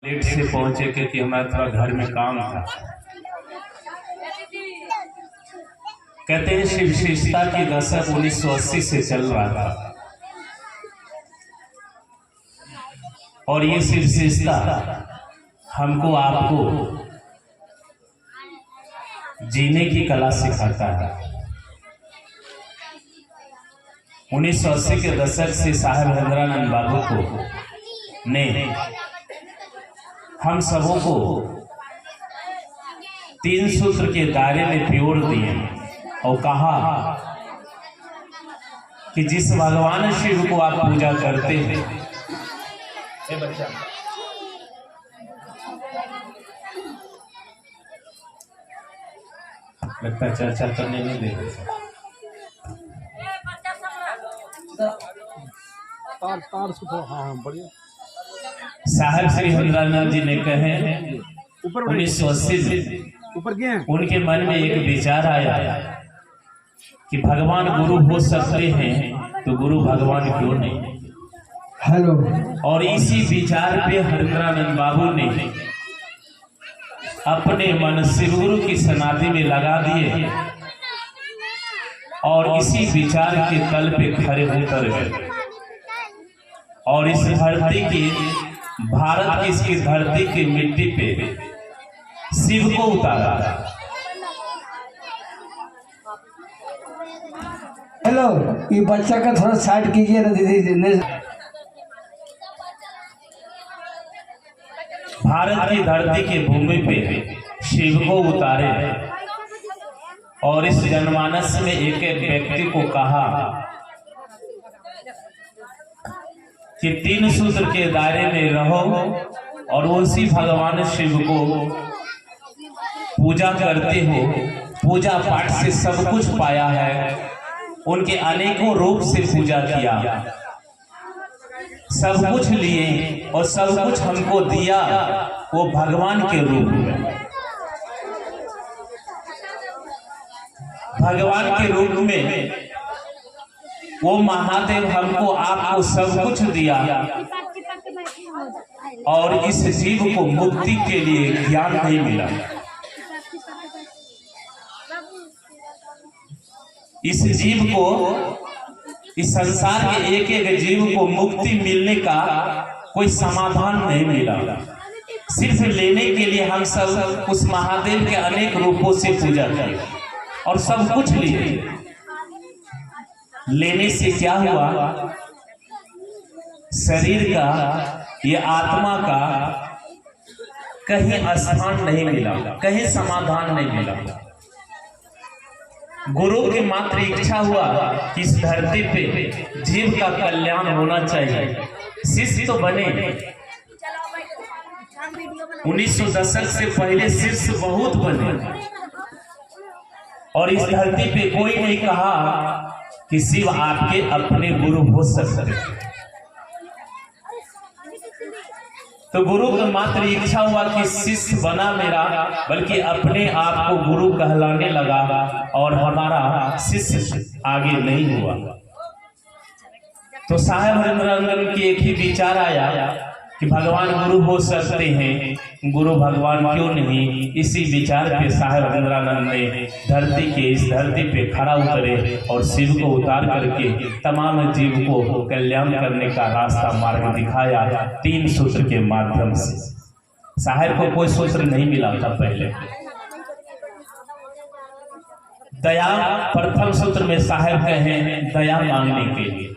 Late से पहुंचे क्योंकि हमारा थोड़ा घर में काम था। कहते हैं शिव विशेषता की दशक 1980 से चल रहा था और ये शिव विशेषता हमको आपको जीने की कला सिखाता है। 1980 के दशक से साहेब हरेंद्रानंद बाबू को ने हम सबों को 3 सूत्र के दायरे में पिरोड़ दिए और कहा कि जिस भगवान शिव को आप पूजा करते हैं, बच्चा लगता है चर्चा करने नहीं दे रहे। हाँ बढ़िया। साहब श्री हरेंद्रानंद जी ने कहे 1980 में ऊपर गए उनके मन में एक विचार आया कि भगवान गुरु हो सकते हैं तो गुरु भगवान क्यों नहीं। हेलो। और इसी विचार पे हरेंद्रानंद बाबू ने अपने मन शिव गुरु की समाधि में लगा दिए और इसी विचार के तल पे खड़े उतर गए और इस धरती की भारत की इसकी धरती की मिट्टी पे शिव को उतारा। हेलो, ये बच्चा का थोड़ा साइड कीजिए ना दीदी। भारत की धरती की भूमि पे शिव को उतारे और इस जनमानस में एक एक व्यक्ति को कहा कि 3 सूत्र के दायरे में रहो और उसी भगवान शिव को पूजा करते हो। पूजा पाठ से सब कुछ पाया है, उनके अनेकों रूप से पूजा किया, सब कुछ लिए और सब कुछ हमको दिया वो भगवान के रूप में। भगवान के रूप में वो महादेव हमको आपको सब कुछ दिया और इस जीव को मुक्ति के लिए ज्ञान नहीं मिला। इस जीव को, इस संसार के एक एक जीव को मुक्ति मिलने का कोई समाधान नहीं मिला। सिर्फ लेने के लिए हम सब उस महादेव के अनेक रूपों से पूजा किए और सब कुछ लिए। लेने से क्या हुआ? शरीर का, ये आत्मा का कहीं स्थान नहीं मिला, कहीं समाधान नहीं मिला। गुरु की मात्र इच्छा हुआ कि इस धरती पे जीव का कल्याण होना चाहिए, शिष्य तो बने। 1900 दशक से पहले शिष्य बहुत बने और इस धरती पे कोई नहीं कहा कि शिव आपके अपने गुरु हो सकते। तो गुरु का मात्र इच्छा हुआ कि शिष्य बना मेरा, बल्कि अपने आप को गुरु कहलाने लगा और हमारा शिष्य आगे नहीं हुआ। तो साहेब हरेंद्रानंद की एक ही विचार आया कि भगवान गुरु हो सकते हैं, गुरु भगवान क्यों नहीं। इसी विचार पे साहेब हरेंद्रानंद ने धरती के इस धरती पे खड़ा उतरे और शिव को उतार करके तमाम जीव को कल्याण करने का रास्ता मार्ग दिखाया 3 सूत्र के माध्यम से। साहेब को कोई सूत्र नहीं मिला था पहले। दया प्रथम सूत्र में साहेब कहे दया मांगने के लिए,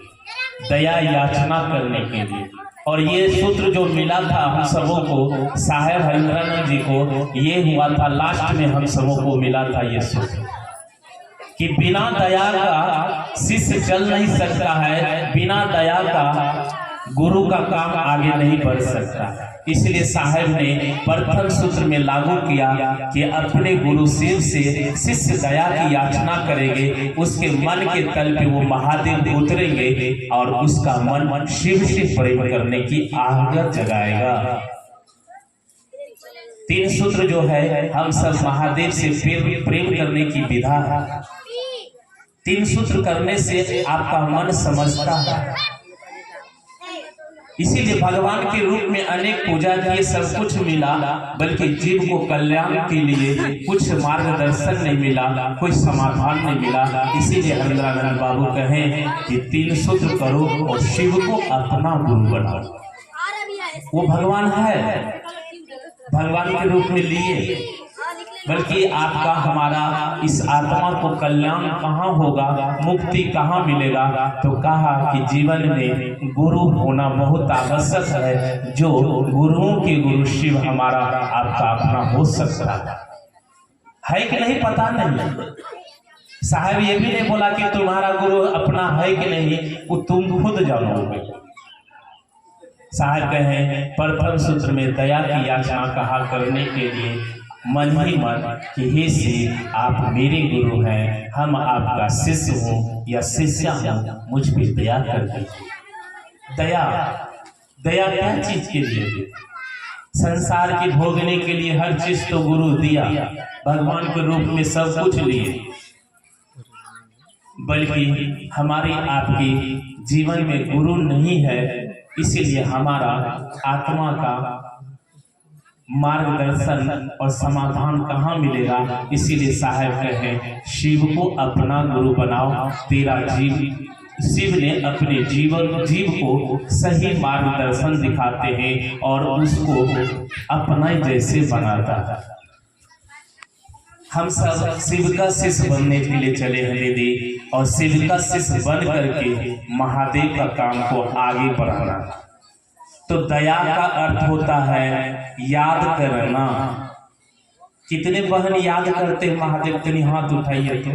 दया याचना करने के लिए। और ये सूत्र जो मिला था हम सबों को, साहेब हरेंद्रानंद जी को ये हुआ था, लास्ट में हम सबों को मिला था ये सूत्र कि बिना दया का शिष्य चल नहीं सकता है, बिना दया का गुरु का काम आगे नहीं बढ़ सकता। इसलिए साहेब ने प्रथम सूत्र में लागू किया कि अपने गुरु शिव से शिष्य दया की याचना करेंगे, उसके मन के तल पे वो महादेव उतरेंगे और उसका मन शिव से प्रेम करने की आहट जगाएगा। 3 सूत्र जो है हम सब महादेव से प्रेम करने की विधा है। 3 सूत्र करने से आपका मन समझता है इसीलिए भगवान के रूप में अनेक पूजा किए, सब कुछ मिला, बल्कि जीव को कल्याण के लिए कुछ मार्गदर्शन नहीं मिला, कोई समाधान नहीं मिला। इसीलिए हरिंद्रानंद बाबू कहें कि 3 सूत्र करो और शिव को अपना गुरु बनाओ। वो भगवान है, भगवान के रूप में लिए, बल्कि आपका हमारा इस आत्मा को कल्याण कहाँ होगा, मुक्ति कहाँ मिलेगा, तो कहा कि जीवन में गुरु होना बहुत आवश्यक है। जो गुरुओं के गुरु शिव हमारा आपका अपना हो सकता है कि नहीं पता नहीं। साहब ये भी नहीं बोला कि तुम्हारा गुरु अपना है कि नहीं, वो तुम खुद जानोगे। साहब कहें प्रथम सूत्र में दया की याचना कहा करने के लिए मन ही मन कि हे शिव, आप मेरे गुरु हैं, हम आपका शिष्य हूँ या शिष्या हूँ, मुझ पे दया कर दीजिए। दया, दया क्या चीज के लिए? संसार के भोगने के लिए हर चीज तो गुरु दिया, भगवान के रूप में सब कुछ लिए, बल्कि हमारे आपके जीवन में गुरु नहीं है। इसीलिए हमारा आत्मा का मार्गदर्शन और समाधान कहाँ मिलेगा? इसीलिए साहब कहे शिव को अपना गुरु बनाओ। तेरा जीव, शिव ने अपने जीव को सही मार्गदर्शन दिखाते हैं और उसको अपना जैसे बनाता है। हम सब शिव का शिष्य बनने के लिए चले हैं दीदी, और शिव का शिष्य बन करके महादेव का काम को आगे बढ़ाना। तो दया का अर्थ होता है याद करना। कितने बहन याद करते हैं महादेव? तनी हाथ उठाइए तो।